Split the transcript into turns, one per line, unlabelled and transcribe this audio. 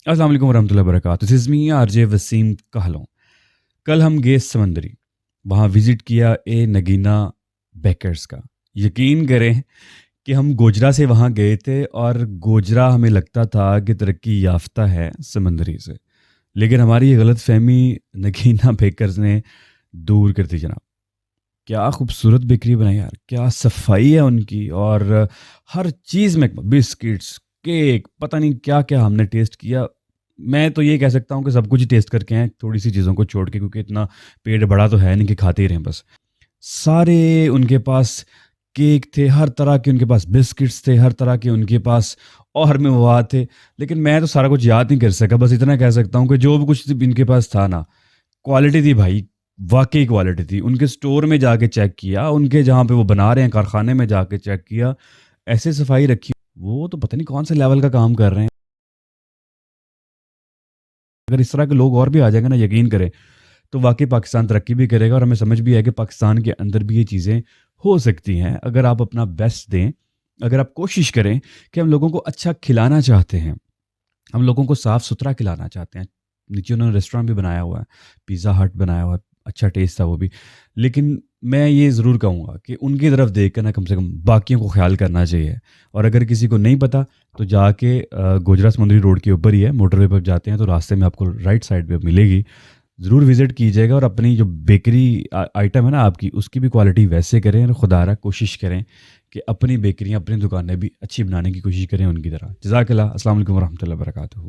السلام علیکم ورحمۃ اللہ وبرکاتہ. دس از می آر جے وسیم کہلوں. کل ہم گئے سمندری, وہاں وزٹ کیا اے نگینہ بیکرز کا. یقین کریں کہ ہم گوجرا سے وہاں گئے تھے اور گوجرا ہمیں لگتا تھا کہ ترقی یافتہ ہے سمندری سے, لیکن ہماری یہ غلط فہمی نگینہ بیکرز نے دور کر دی جناب. کیا خوبصورت بیکری بنائی یار, کیا صفائی ہے ان کی, اور ہر چیز میں بسکٹس, کیک, پتہ نہیں کیا کیا ہم نے ٹیسٹ کیا. میں تو یہ کہہ سکتا ہوں کہ سب کچھ ہی ٹیسٹ کر کے ہیں, تھوڑی سی چیزوں کو چھوڑ کے, کیونکہ اتنا پیٹ بڑا تو ہے نہیں کہ کھاتے ہی رہیں بس. سارے ان کے پاس کیک تھے, ہر طرح کے ان کے پاس بسکٹس تھے, ہر طرح کے ان کے پاس اور مواد تھے. لیکن میں تو سارا کچھ یاد نہیں کر سکا, بس اتنا کہہ سکتا ہوں کہ جو بھی کچھ ان کے پاس تھا نا, کوالٹی تھی بھائی, واقعی کوالٹی تھی. ان کے سٹور میں جا کے چیک کیا, ان کے جہاں پہ وہ بنا رہے ہیں کارخانے میں جا کے چیک کیا, ایسے صفائی رکھی, وہ تو پتہ نہیں کون سے لیول کا کام کر رہے ہیں. اگر اس طرح کے لوگ اور بھی آ جائیں گے نا, یقین کریں تو واقعی پاکستان ترقی بھی کرے گا, اور ہمیں سمجھ بھی ہے کہ پاکستان کے اندر بھی یہ چیزیں ہو سکتی ہیں اگر آپ اپنا بیسٹ دیں, اگر آپ کوشش کریں کہ ہم لوگوں کو اچھا کھلانا چاہتے ہیں, ہم لوگوں کو صاف ستھرا کھلانا چاہتے ہیں. نیچے انہوں نے ریسٹورینٹ بھی بنایا ہوا ہے, پیزا ہٹ بنایا ہوا ہے, اچھا ٹیسٹ تھا وہ بھی. لیکن میں یہ ضرور کہوں گا کہ ان کی طرف دیکھ کر نا کم سے کم باقیوں کو خیال کرنا چاہیے. اور اگر کسی کو نہیں پتہ تو جا کے گوجرا سمندری روڈ کے اوپر ہی ہے, موٹر وے پر جاتے ہیں تو راستے میں آپ کو رائٹ سائڈ پہ ملے گی, ضرور وزٹ کیجیے گا. اور اپنی جو بیکری آئٹم ہے نا آپ کی, اس کی بھی کوالٹی ویسے کریں, اور خدا را کوشش کریں کہ اپنی بیکریاں, اپنی دکانیں بھی اچھی بنانے کی کوشش کریں ان کی طرح. جزاک اللہ. السلام علیکم ورحمۃ اللہ وبرکاتہ.